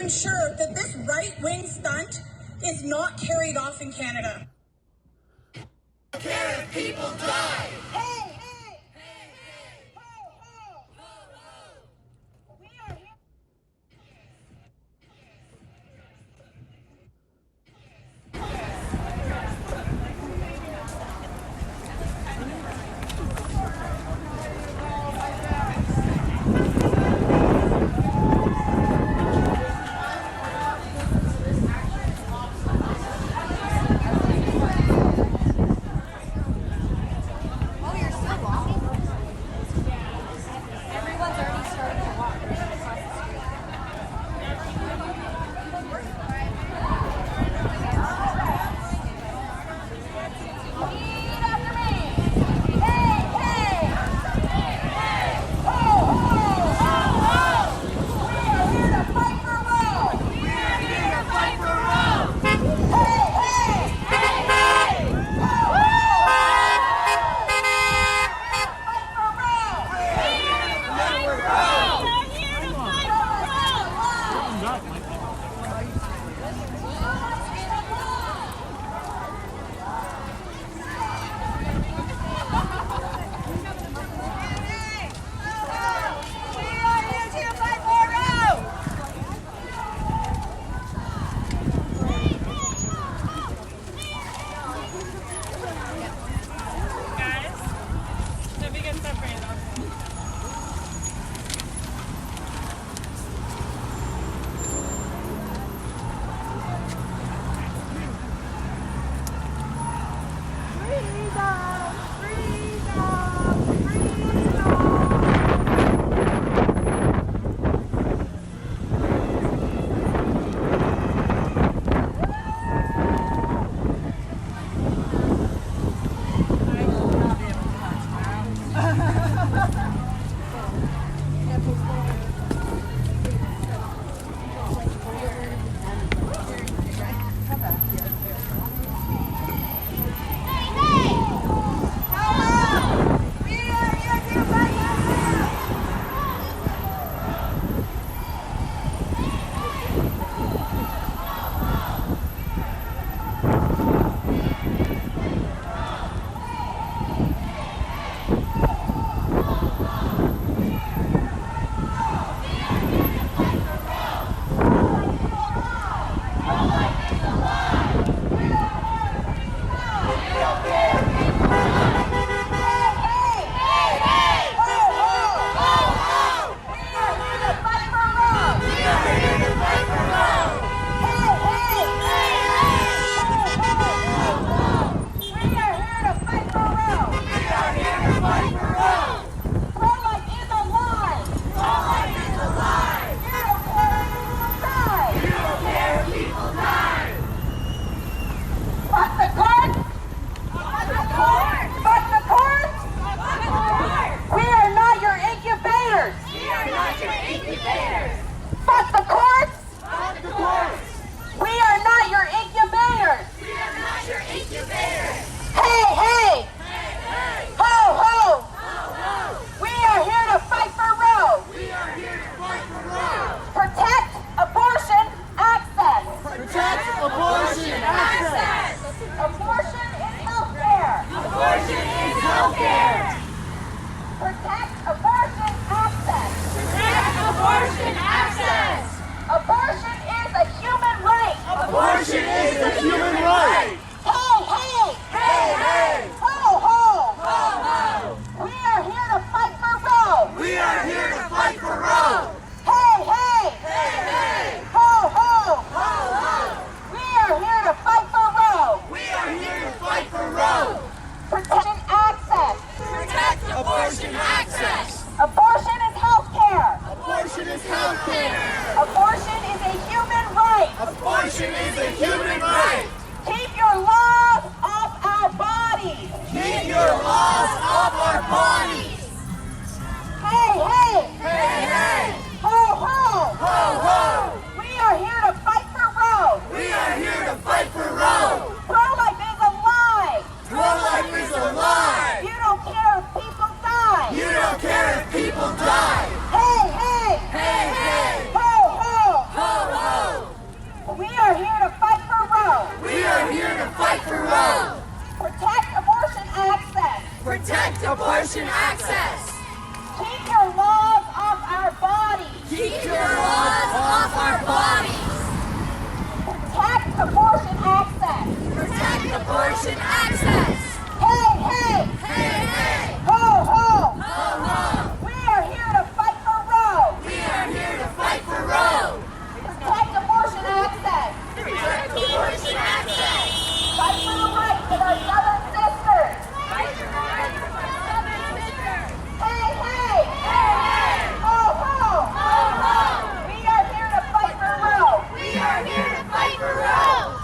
ensure that this right-wing stunt is not carried off in Canada. Care if people die. Hey, hey, hey, hey, ho, ho, ho, ho. We are here. People die! Hey, hey! Hey, hey! Ho, ho! Ho, ho! abortion access. Keep your laws off our bodies. Keep your laws off our bodies. Protect abortion access. Protect abortion access. Hey, hey. Hey, hey. Ho, ho. Ho, ho. We are here to fight for Roe. We are here to fight for Roe. Protect abortion access. Protect abortion access. Fight for the rights of our Southern sisters. Fight for the rights of our Southern sisters. Hey, hey. Hey, hey. Ho, ho. Ho, ho. We are here to fight for Roe. We are here to fight for Roe.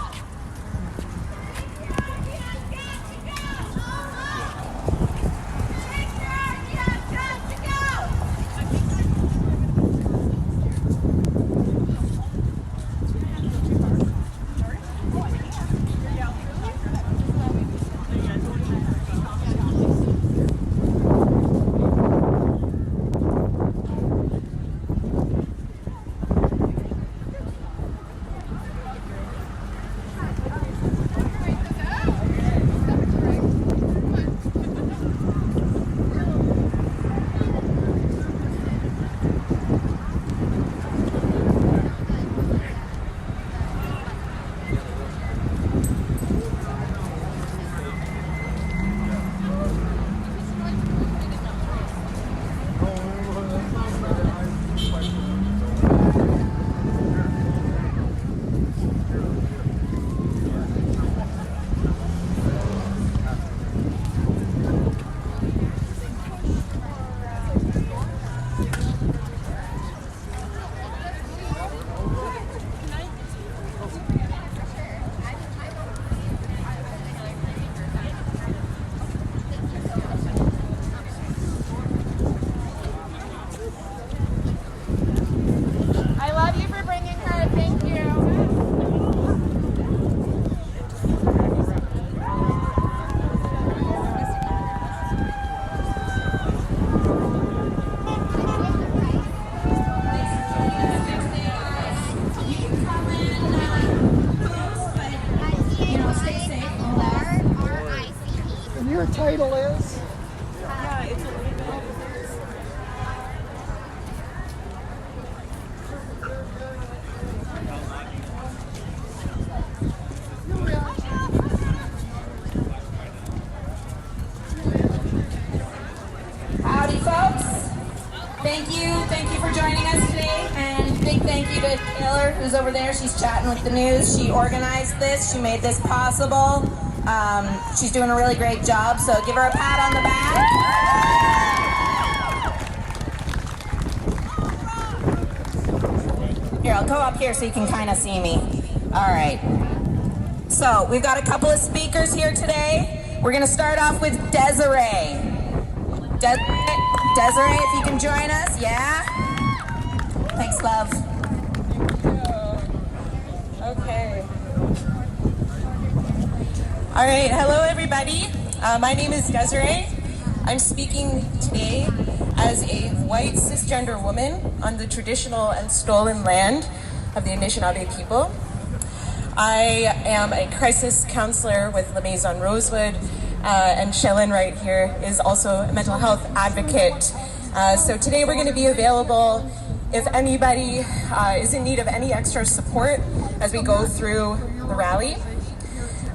I love you for bringing her. Thank you. And your title is? Howdy, folks. Thank you for joining us today, and big thank you to Taylor, who's over there. She's chatting with the news. She organized this. She made this possible. She's doing a really great job, so give her a pat on the back. Here, I'll go up here so you can kind of see me. All right. So we've got a couple of speakers here today. We're going to start off with Desiree. Desiree, if you can join us, yeah? Thanks, love. Okay. All right, hello everybody. My name is Desiree. I'm speaking today as a white cisgender woman on the traditional and stolen land of the Anishinaabe people. I am a crisis counselor with La Maison Rosewood, and Shellen right here is also a mental health advocate. So today we're going to be available if anybody is in need of any extra support as we go through the rally.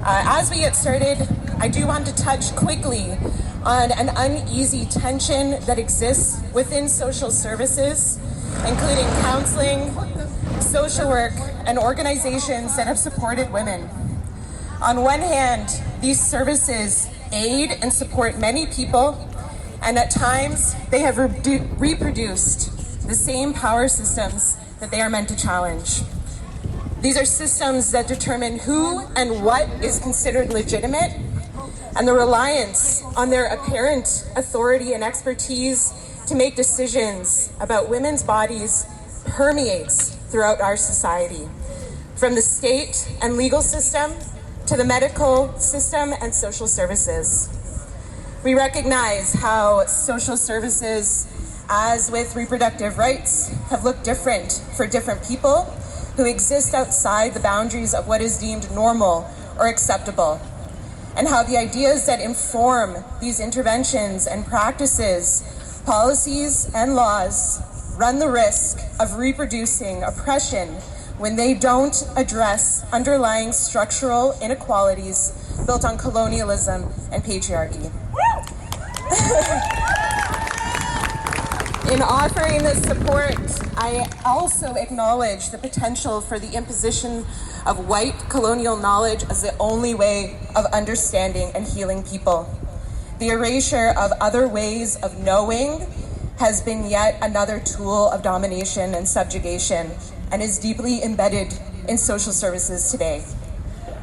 As we get started, I do want to touch quickly on an uneasy tension that exists within social services, including counseling, social work, and organizations that have supported women. On one hand, these services aid and support many people, and at times they have reproduced the same power systems that they are meant to challenge. These are systems that determine who and what is considered legitimate, and the reliance on their apparent authority and expertise to make decisions about women's bodies permeates throughout our society, from the state and legal system to the medical system and social services. We recognize how social services, as with reproductive rights, have looked different for different people who exist outside the boundaries of what is deemed normal or acceptable. and how the ideas that inform these interventions and practices, policies and laws run the risk of reproducing oppression when they don't address underlying structural inequalities built on colonialism and patriarchy. In offering this support, I also acknowledge the potential for the imposition of white colonial knowledge as the only way of understanding and healing people. The erasure of other ways of knowing has been yet another tool of domination and subjugation and is deeply embedded in social services today.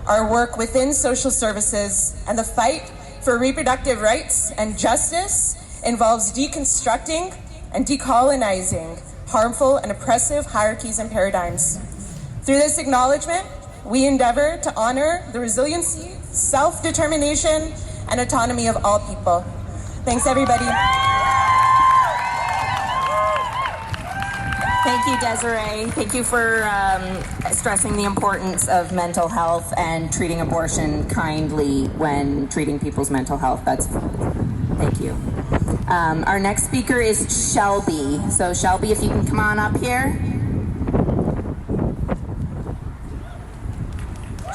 Our work within social services and the fight for reproductive rights and justice involves deconstructing and decolonizing harmful and oppressive hierarchies and paradigms. Through this acknowledgement, we endeavor to honor the resiliency, self-determination, and autonomy of all people. Thanks, everybody. Thank you, Desiree. Thank you for stressing the importance of mental health and treating abortion kindly when treating people's mental health. Thank you. Our next speaker is Shelby. So Shelby, if you can come on up here.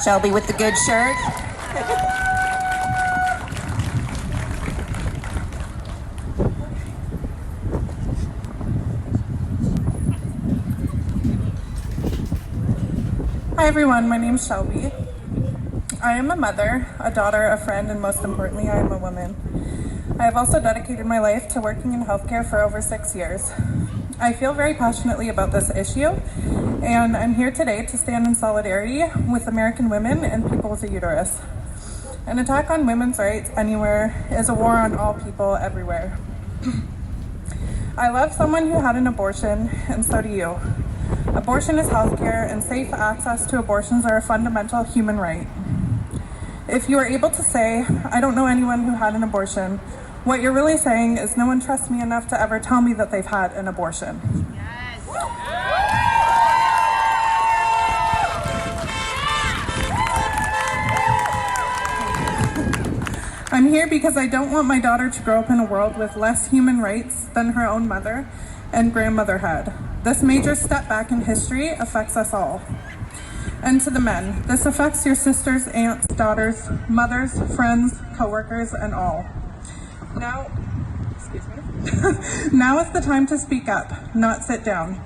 Shelby with the good shirt. Hi everyone, my name is Shelby. I am a mother, a daughter, a friend, and most importantly, I am a woman. I have also dedicated my life to working in healthcare for over 6 years. I feel very passionately about this issue, and I'm here today to stand in solidarity with American women and people with a uterus. An attack on women's rights anywhere is a war on all people everywhere. I love someone who had an abortion, and so do you. Abortion is healthcare, and safe access to abortions are a fundamental human right. If you are able to say, I don't know anyone who had an abortion, what you're really saying is no one trusts me enough to ever tell me that they've had an abortion. I'm here because I don't want my daughter to grow up in a world with less human rights than her own mother and grandmother had. This major step back in history affects us all. And to the men, this affects your sisters, aunts, daughters, mothers, friends, co-workers, and all. Now is the time to speak up, not sit down.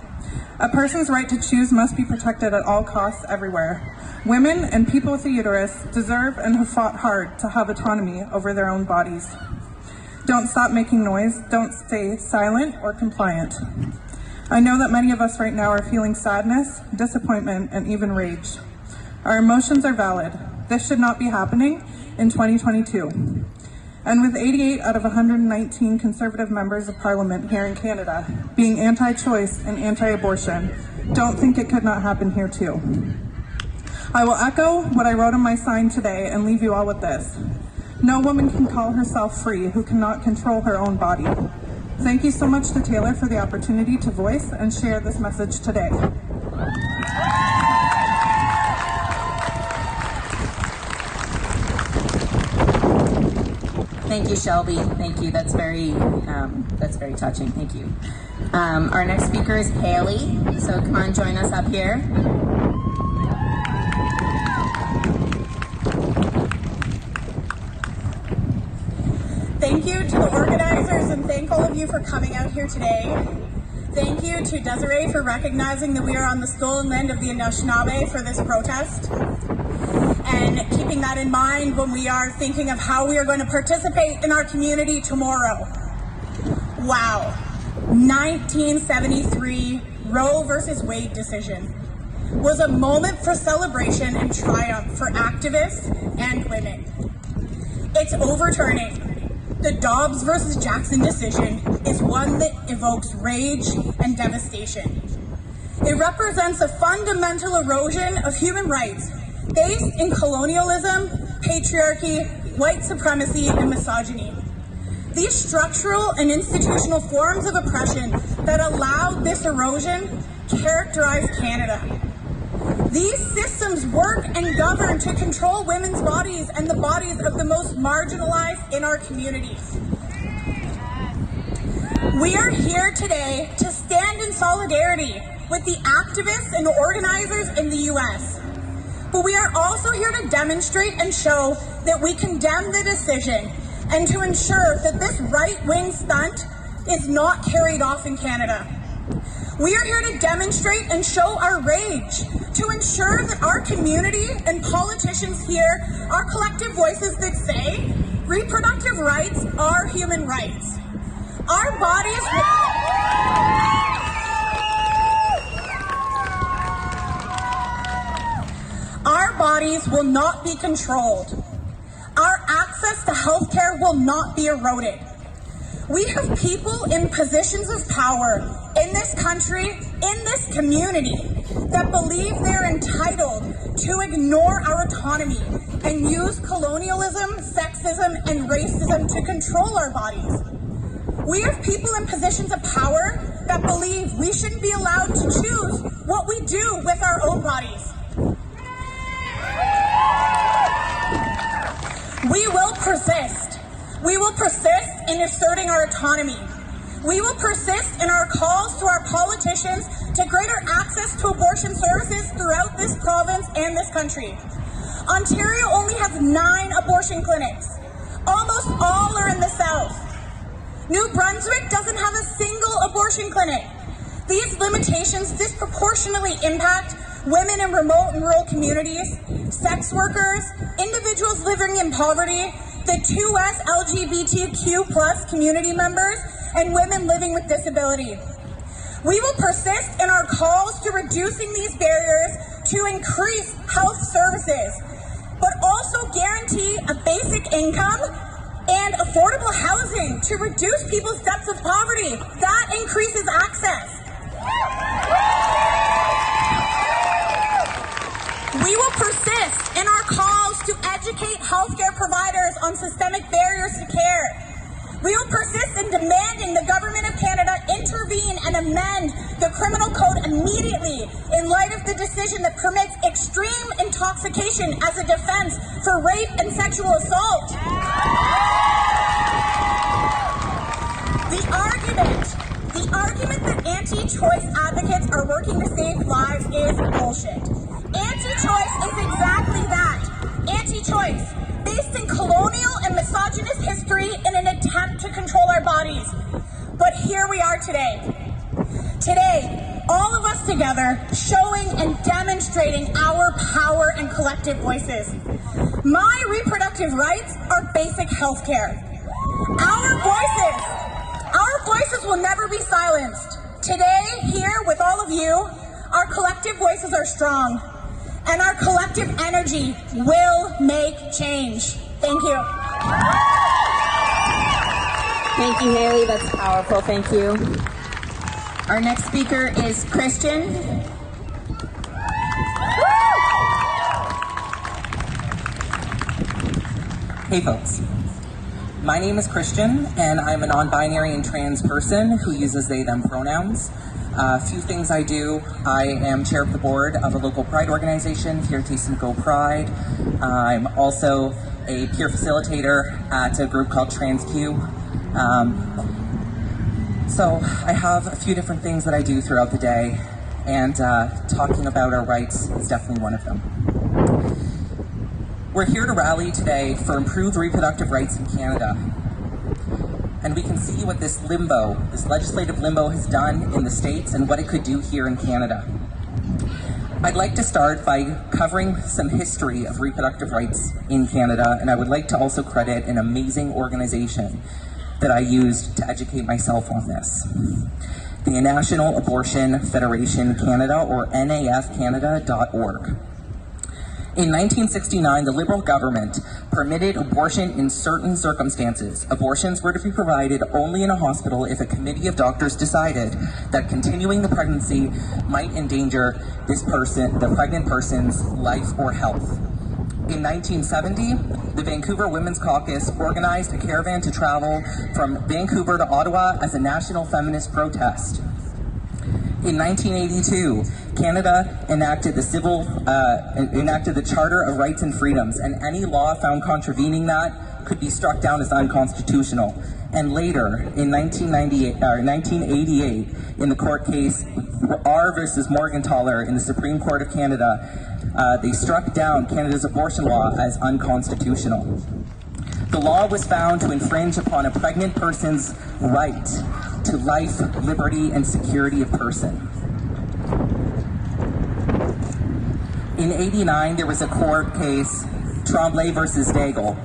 A person's right to choose must be protected at all costs everywhere. Women and people with a uterus deserve and have fought hard to have autonomy over their own bodies. Don't stop making noise, don't stay silent or compliant. I know that many of us right now are feeling sadness, disappointment, and even rage. Our emotions are valid. This should not be happening in 2022. And with 88 out of 119 Conservative members of Parliament here in Canada being anti-choice and anti-abortion, don't think it could not happen here too. I will echo what I wrote on my sign today and leave you all with this. No woman can call herself free who cannot control her own body. Thank you so much to Taylor for the opportunity to voice and share this message today. Thank you, Shelby. Thank you. That's very touching. Thank you. Our next speaker is Haley. So come on, join us up here. Thank you to the organizers and thank all of you for coming out here today. Thank you to Desiree for recognizing that we are on the stolen land of the Anishinaabe for this protest and keeping that in mind when we are thinking of how we are going to participate in our community tomorrow. Wow. 1973 Roe versus Wade decision was a moment for celebration and triumph for activists and women. It's overturning. The Dobbs versus Jackson decision is one that evokes rage and devastation. It represents a fundamental erosion of human rights based in colonialism, patriarchy, white supremacy, and misogyny. These structural and institutional forms of oppression that allowed this erosion characterize Canada. These systems work and govern to control women's bodies and the bodies of the most marginalized in our communities. We are here today to stand in solidarity with the activists and organizers in the U.S. But we are also here to demonstrate and show that we condemn the decision and to ensure that this right-wing stunt is not carried off in Canada. We are here to demonstrate and show our rage, to ensure that our community and politicians hear our collective voices that say reproductive rights are human rights. Our bodies will not be controlled. Our access to healthcare will not be eroded. We have people in positions of power in this country, in this community, that believe they're entitled to ignore our autonomy and use colonialism, sexism, and racism to control our bodies. We have people in positions of power that believe we shouldn't be allowed to choose what we do with our own bodies. We will persist. We will persist in asserting our autonomy. We will persist in our calls to our politicians to greater access to abortion services throughout this province and this country. Ontario only has 9 abortion clinics. Almost all are in the south. New Brunswick doesn't have a single abortion clinic. These limitations disproportionately impact women in remote and rural communities, sex workers, individuals living in poverty, the 2S LGBTQ+ community members, and women living with disability. We will persist in our calls to reducing these barriers to increase health services, but also guarantee a basic income and affordable housing to reduce people's depths of poverty. That increases access. We will persist in our calls to educate healthcare providers on systemic barriers to care. We will persist in demanding the Government of Canada intervene and amend the criminal code immediately in light of the decision that permits extreme intoxication as a defense for rape and sexual assault. The argument that anti-choice advocates are working to save lives is bullshit. Anti-choice is exactly that. Anti-choice, based in colonial and misogynist history in an attempt to control our bodies. But here we are today. Today, all of us together, showing and demonstrating our power and collective voices. My reproductive rights are basic health care. Our voices will never be silenced. Today, here with all of you, our collective voices are strong. And our collective energy will make change. Thank you. Thank you, Haley. That's powerful. Thank you. Our next speaker is Christian. Hey folks, my name is Christian and I'm a non-binary and trans person who uses they, them pronouns. A few things I do. I am chair of the board of a local pride organization here at Simcoe Pride. I'm also a peer facilitator at a group called TransQ. So I have a few different things that I do throughout the day, and talking about our rights is definitely one of them. We're here to rally today for improved reproductive rights in Canada. And we can see what this limbo, this legislative limbo, has done in the States and what it could do here in Canada. I'd like to start by covering some history of reproductive rights in Canada, and I would like to also credit an amazing organization that I used to educate myself on this. The National Abortion Federation Canada, or NAFCanada.org. In 1969, the Liberal government permitted abortion in certain circumstances. Abortions were to be provided only in a hospital if a committee of doctors decided that continuing the pregnancy might endanger the pregnant person's life or health. In 1970, the Vancouver Women's Caucus organized a caravan to travel from Vancouver to Ottawa as a national feminist protest. In 1982, Canada enacted the Charter of Rights and Freedoms, and any law found contravening that could be struck down as unconstitutional. And later, in 1988, in the court case R versus Morgentaler in the Supreme Court of Canada, they struck down Canada's abortion law as unconstitutional. The law was found to infringe upon a pregnant person's right to life, liberty, and security of person. In '89, there was a court case, Tremblay versus Daigle,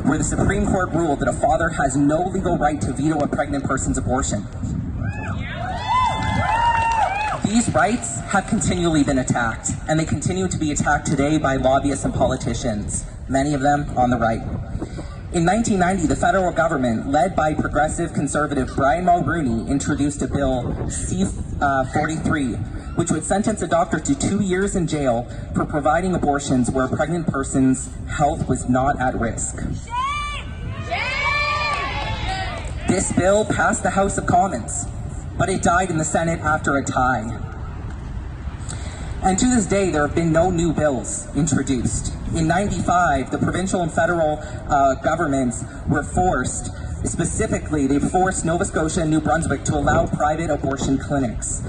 where the Supreme Court ruled that a father has no legal right to veto a pregnant person's abortion. These rights have continually been attacked, and they continue to be attacked today by lobbyists and politicians, many of them on the right. In 1990, the federal government, led by progressive conservative Brian Mulroney, introduced a bill, C-43, which would sentence a doctor to 2 years in jail for providing abortions where a pregnant person's health was not at risk. This bill passed the House of Commons, but it died in the Senate after a tie. And to this day, there have been no new bills introduced. In '95, the provincial and federal governments were forced, they forced Nova Scotia and New Brunswick to allow private abortion clinics.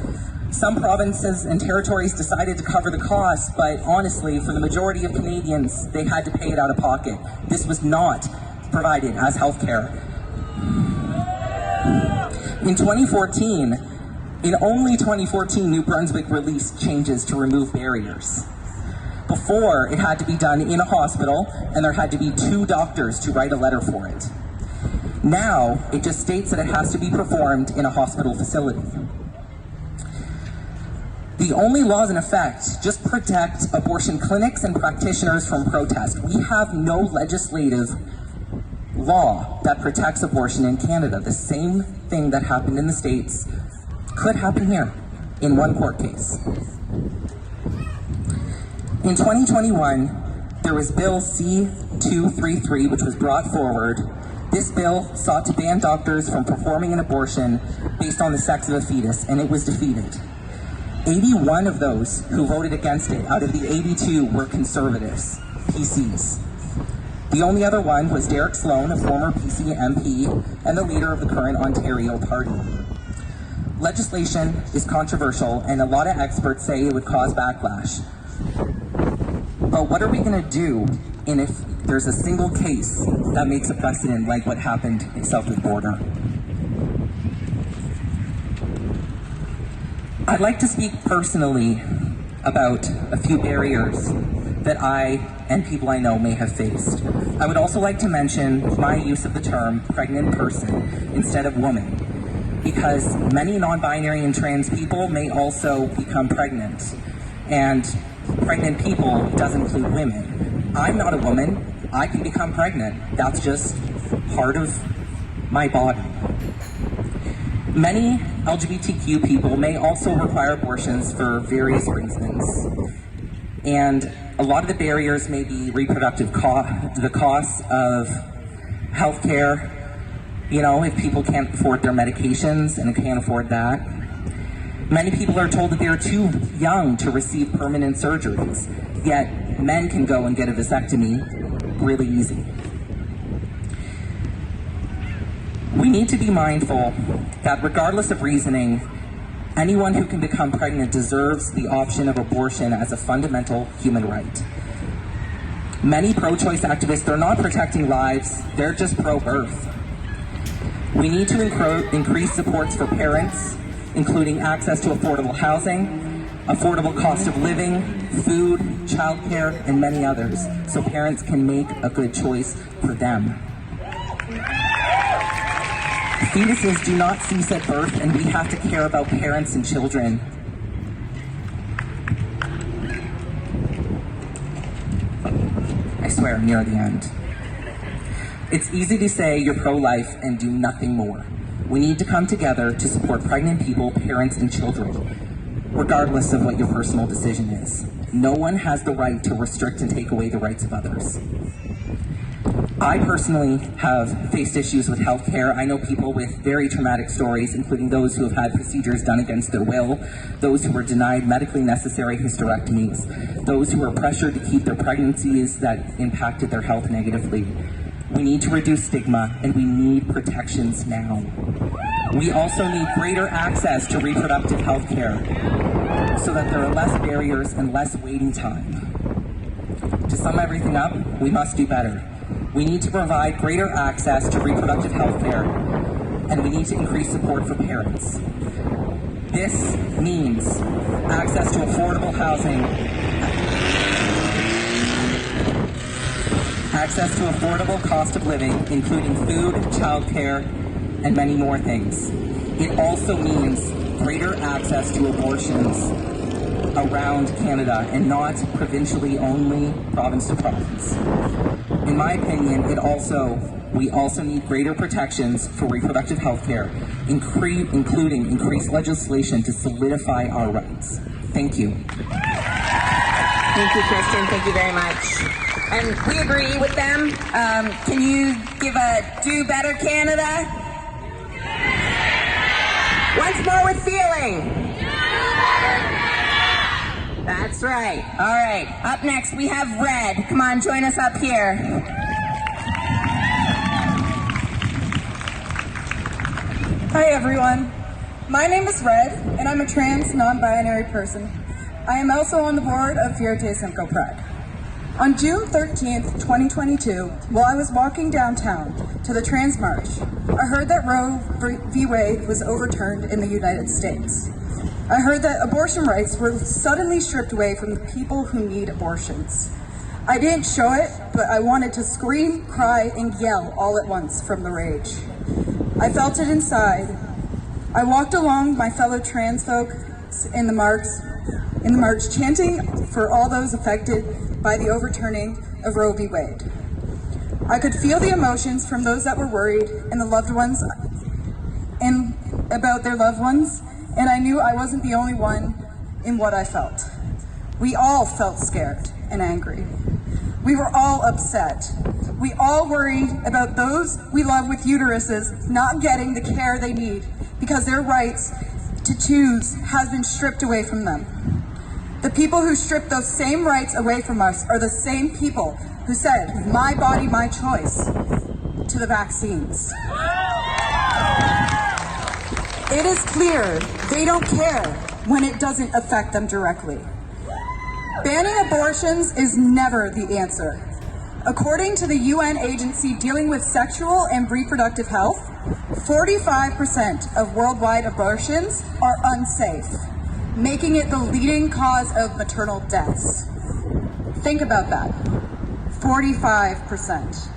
Some provinces and territories decided to cover the cost, but honestly, for the majority of Canadians, they had to pay it out of pocket. This was not provided as health care. In only 2014, New Brunswick released changes to remove barriers. Before, it had to be done in a hospital, and there had to be 2 doctors to write a letter for it. Now, it just states that it has to be performed in a hospital facility. The only laws in effect just protect abortion clinics and practitioners from protest. We have no legislative law that protects abortion in Canada. The same thing that happened in the States could happen here in one court case. In 2021, there was Bill C-233, which was brought forward. This bill sought to ban doctors from performing an abortion based on the sex of a fetus, and it was defeated. 81 of those who voted against it out of the 82 were conservatives, PCs. The only other one was Derek Sloan, a former PC MP and the leader of the current Ontario Party. Legislation is controversial, and a lot of experts say it would cause backlash. But what are we going to do if there's a single case that makes a precedent like what happened south of the border? I'd like to speak personally about a few barriers that I and people I know may have faced. I would also like to mention my use of the term pregnant person instead of woman, because many non-binary and trans people may also become pregnant, and pregnant people does include women. I'm not a woman. I can become pregnant. That's just part of my body. Many LGBTQ people may also require abortions for various reasons. And a lot of the barriers may be reproductive the cost of healthcare. You know, if people can't afford their medications and can't afford that. Many people are told that they are too young to receive permanent surgeries, yet men can go and get a vasectomy really easy. We need to be mindful that regardless of reasoning, anyone who can become pregnant deserves the option of abortion as a fundamental human right. Many pro-choice activists are not protecting lives, they're just pro-birth. We need to increase supports for parents, including access to affordable housing, affordable cost of living, food, childcare, and many others, so parents can make a good choice for them. Fetuses do not cease at birth, and we have to care about parents and children. I swear I'm near the end. It's easy to say you're pro-life and do nothing more. We need to come together to support pregnant people, parents, and children, regardless of what your personal decision is. No one has the right to restrict and take away the rights of others. I personally have faced issues with healthcare. I know people with very traumatic stories, including those who have had procedures done against their will, those who were denied medically necessary hysterectomies, those who were pressured to keep their pregnancies that impacted their health negatively. We need to reduce stigma, and we need protections now. We also need greater access to reproductive health care so that there are less barriers and less waiting time. To sum everything up, we must do better. We need to provide greater access to reproductive health care, and we need to increase support for parents. This means access to affordable housing, access to affordable cost of living, including food, childcare, and many more things. It also means greater access to abortions around Canada and not provincially only, province to province. In my opinion, we also need greater protections for reproductive health care, including increased legislation to solidify our rights. Thank you. Thank you, Kristen. Thank you very much. And we agree with them. Can you give a Do Better Canada? Once more with feeling. That's right. All right. Up next, we have Red. Come on, join us up here. Hi, everyone. My name is Red, and I'm a trans, non-binary person. I am also on the board of Fierté Simcoe Pride. On June 13th, 2022, while I was walking downtown to the Trans March, I heard that Roe v. Wade was overturned in the United States. I heard that abortion rights were suddenly stripped away from the people who need abortions. I didn't show it, but I wanted to scream, cry, and yell all at once from the rage. I felt it inside. I walked along my fellow trans folks in the march, chanting for all those affected by the overturning of Roe v. Wade. I could feel the emotions from those that were worried and the loved ones and about their loved ones, and I knew I wasn't the only one in what I felt. We all felt scared and angry. We were all upset. We all worried about those we love with uteruses not getting the care they need because their rights to choose has been stripped away from them. The people who stripped those same rights away from us are the same people who said, "My body, my choice," to the vaccines. It is clear they don't care when it doesn't affect them directly. Banning abortions is never the answer. According to the UN agency dealing with sexual and reproductive health, 45% of worldwide abortions are unsafe, making it the leading cause of maternal deaths. Think about that. 45%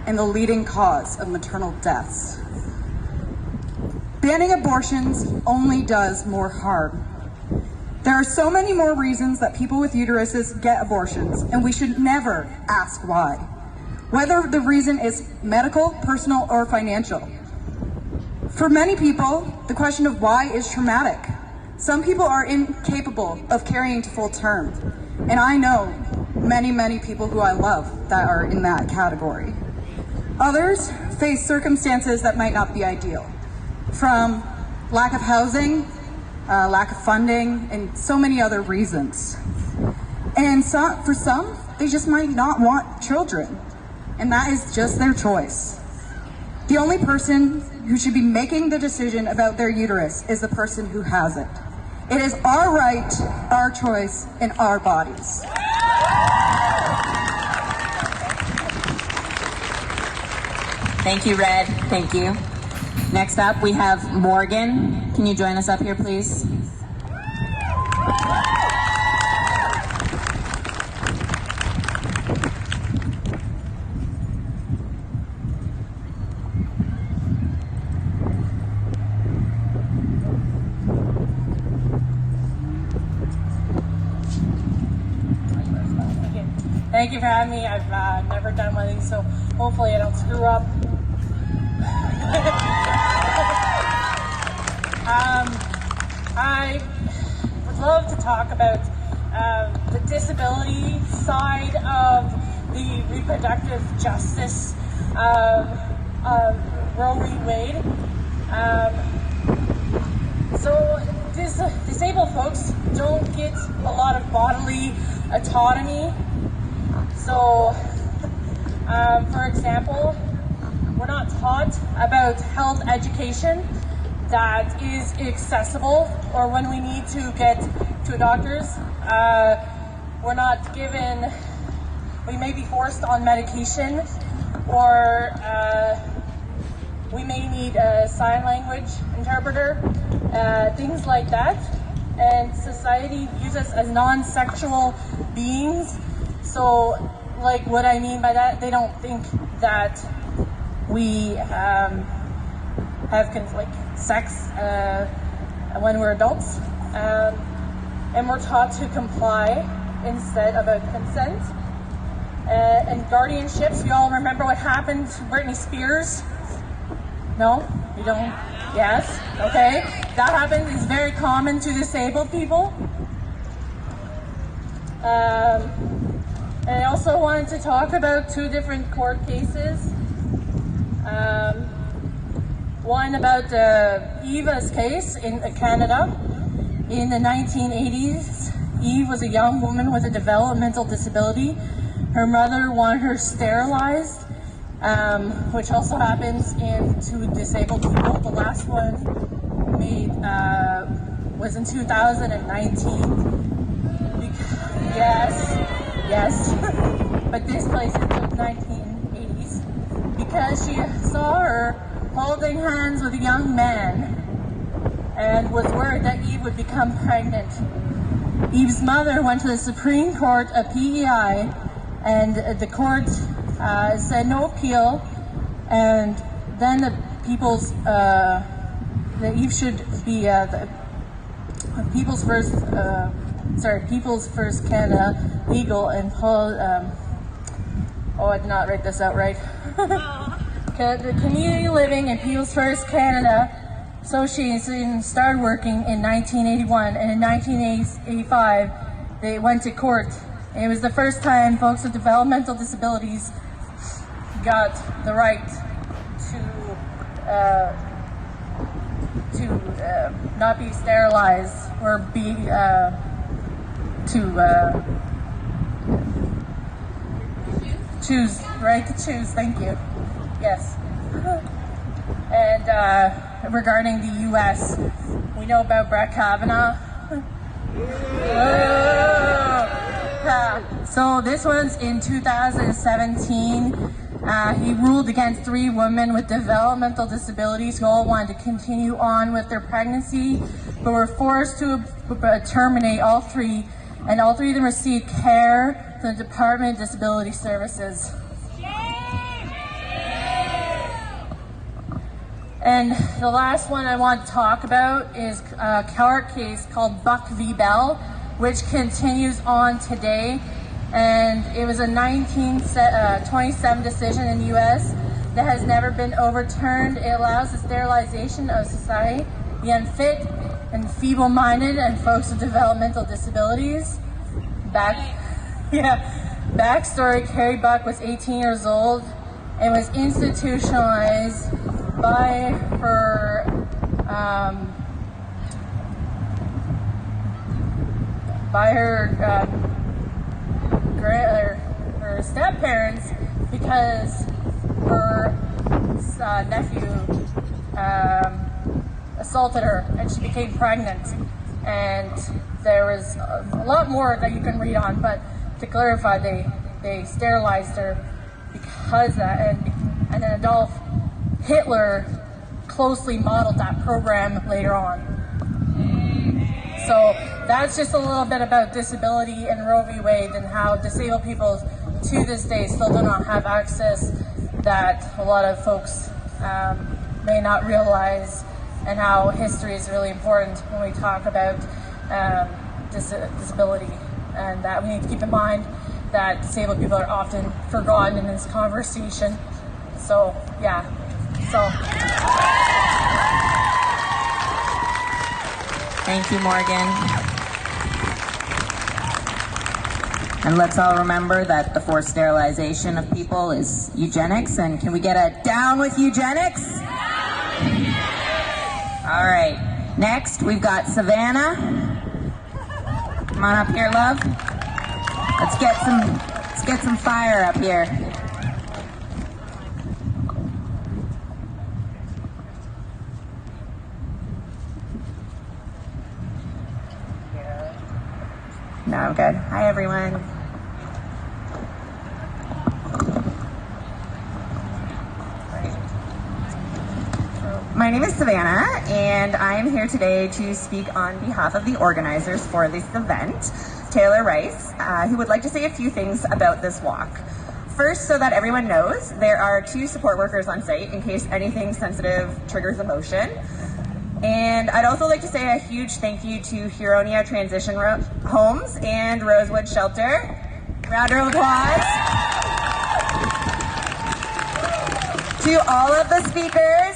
and the leading cause of maternal deaths. Banning abortions only does more harm. There are so many more reasons that people with uteruses get abortions, and we should never ask why. Whether the reason is medical, personal, or financial. For many people, the question of why is traumatic. Some people are incapable of carrying to full term, and I know many, many people who I love that are in that category. Others face circumstances that might not be ideal, from lack of housing, lack of funding, and so many other reasons. And for some, they just might not want children, and that is just their choice. The only person who should be making the decision about their uterus is the person who has it. It is our right, our choice, and our bodies. Thank you, Red. Thank you. Next up, we have Morgan. Can you join us up here, please? Thank you for having me. I've never done one of these, so hopefully I don't screw up. I would love to talk about the disability side of the reproductive justice of Roe v. Wade. So disabled folks don't get a lot of bodily autonomy. So, for example, we're not taught about health education that is accessible, or when we need to get to a doctor's, we're not given, we may be forced on medication, or we may need a sign language interpreter, things like that. And society views us as non-sexual beings. So, like, what I mean by that, they don't think that we have sex when we're adults, and we're taught to comply instead of a consent. And guardianships, we all remember what happened to Britney Spears. No? You don't? Yes? Okay. That happens. It's very common to disabled people. And I also wanted to talk about two different court cases. One about Eva's case in Canada. In the 1980s, Eve was a young woman with a developmental disability. Her mother wanted her sterilized, which also happens to disabled people. The last one was in 2019. Yes, but this place in the 1980s, because she saw her holding hands with a young man and was worried that Eve would become pregnant. Eve's mother went to the Supreme Court of PEI, and the court said no appeal, and then the Eve should be the People's First Canada legal and I did not write this out right. The Community Living and People's First Canada Association started working in 1981, and in 1985 they went to court. It was the first time folks with developmental disabilities got the right to not be sterilized or be choose, right to choose, thank you. Yes. And regarding the U.S., we know about Brett Kavanaugh. So this one's in 2017. He ruled against 3 women with developmental disabilities who all wanted to continue on with their pregnancy, but were forced to terminate all 3, and all 3 of them received care from the Department of Disability Services. And the last one I want to talk about is a court case called Buck v. Bell, which continues on today. And it was a 1927 decision in the U.S. that has never been overturned. It allows the sterilization of society, the unfit and feeble-minded, and folks with developmental disabilities. Backstory, Carrie Buck was 18 years old and was institutionalized by her her step-parents, because her nephew assaulted her and she became pregnant. And there was a lot more that you can read on, but to clarify, they sterilized her because of that, and then Adolf Hitler closely modeled that program later on. So that's just a little bit about disability and Roe v. Wade, and how disabled people to this day still do not have access that a lot of folks may not realize, and how history is really important when we talk about disability, and that we need to keep in mind that disabled people are often forgotten in this conversation. So, yeah. Thank you, Morgan. And let's all remember that the forced sterilization of people is eugenics. And can we get a down with eugenics? All right. Next, we've got Savannah. Come on up here, love. Let's get some fire up here. No, I'm good. Hi, everyone. My name is Savannah, and I am here today to speak on behalf of the organizers for this event, Taylor Rice, who would like to say a few things about this walk. First, so that everyone knows, there are 2 support workers on site in case anything sensitive triggers emotion. And I'd also like to say a huge thank you to Huronia Transition Homes and Rosewood Shelter. Round of applause. To all of the speakers,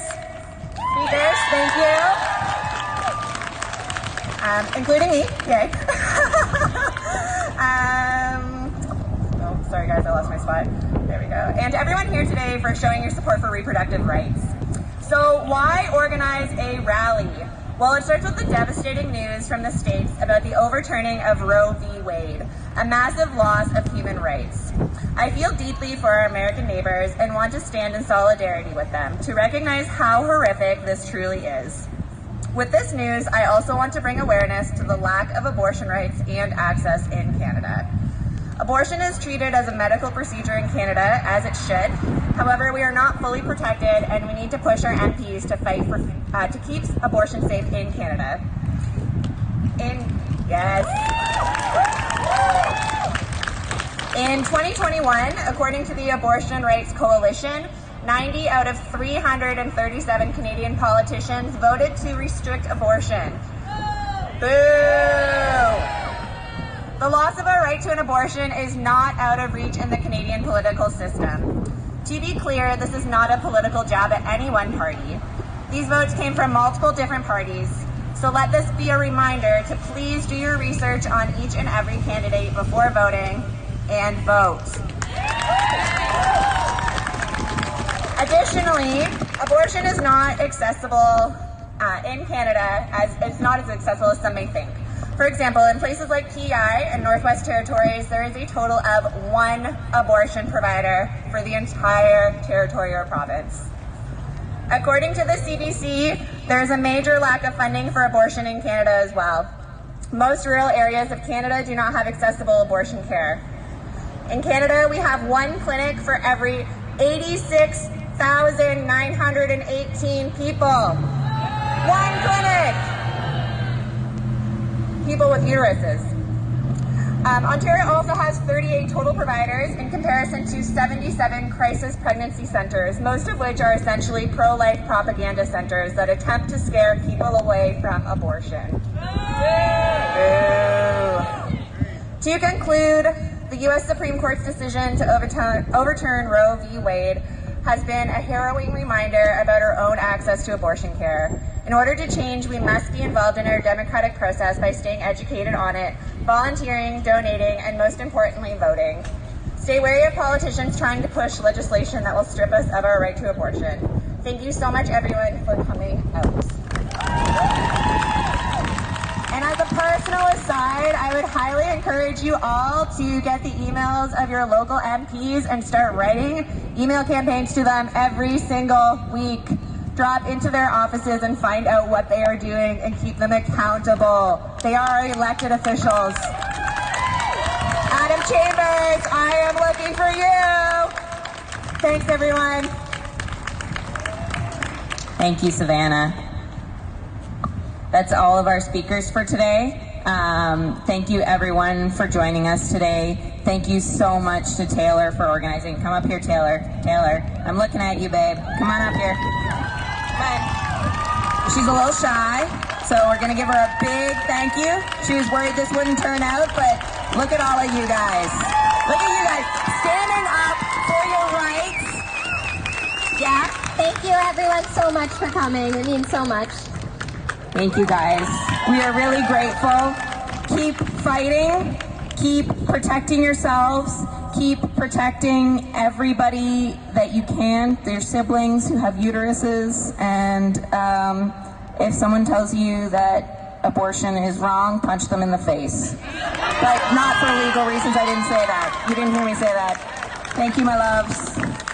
thank you. Including me, yay. Oh, sorry guys, I lost my spot. There we go. And to everyone here today for showing your support for reproductive rights. So why organize a rally? Well, it starts with the devastating news from the States about the overturning of Roe v. Wade, a massive loss of human rights. I feel deeply for our American neighbors and want to stand in solidarity with them to recognize how horrific this truly is. With this news, I also want to bring awareness to the lack of abortion rights and access in Canada. Abortion is treated as a medical procedure in Canada, as it should. However, we are not fully protected, and we need to push our MPs to fight for to keep abortion safe in Canada. In 2021, according to the Abortion Rights Coalition, 90 out of 337 Canadian politicians voted to restrict abortion. Boo! The loss of our right to an abortion is not out of reach in the Canadian political system. To be clear, this is not a political jab at any one party. These votes came from multiple different parties, so let this be a reminder to please do your research on each and every candidate before voting, and vote. Additionally, abortion is not accessible in Canada, as it's not as accessible as some may think. For example, in places like PEI and Northwest Territories, there is a total of 1 abortion provider for the entire territory or province. According to the CBC, there is a major lack of funding for abortion in Canada as well. Most rural areas of Canada do not have accessible abortion care. In Canada, we have 1 clinic for every 86,918 people. 1 clinic! People with uteruses. Ontario also has 38 total providers in comparison to 77 crisis pregnancy centers, most of which are essentially pro-life propaganda centers that attempt to scare people away from abortion. Boo. To conclude, the U.S. Supreme Court's decision to overturn Roe v. Wade has been a harrowing reminder about our own access to abortion care. In order to change, we must be involved in our democratic process by staying educated on it, volunteering, donating, and most importantly, voting. Stay wary of politicians trying to push legislation that will strip us of our right to abortion. Thank you so much, everyone, for coming out. And as a personal aside, I would highly encourage you all to get the emails of your local MPs and start writing email campaigns to them every single week. Drop into their offices and find out what they are doing and keep them accountable. They are elected officials. Adam Chambers, I am looking for you. Thanks, everyone. Thank you, Savannah. That's all of our speakers for today. Thank you, everyone, for joining us today. Thank you so much to Taylor for organizing. Come up here, Taylor. Taylor, I'm looking at you, babe. Come on up here. She's a little shy, so we're going to give her a big thank you. She was worried this wouldn't turn out, but look at all of you guys. Look at you guys standing up for your rights. Yeah? Thank you, everyone, so much for coming. It means so much. Thank you, guys. We are really grateful. Keep fighting. keep protecting yourselves, keep protecting everybody that you can, their siblings who have uteruses, and if someone tells you that abortion is wrong, punch them in the face. But not for legal reasons, I didn't say that. You didn't hear me say that. Thank you, my loves.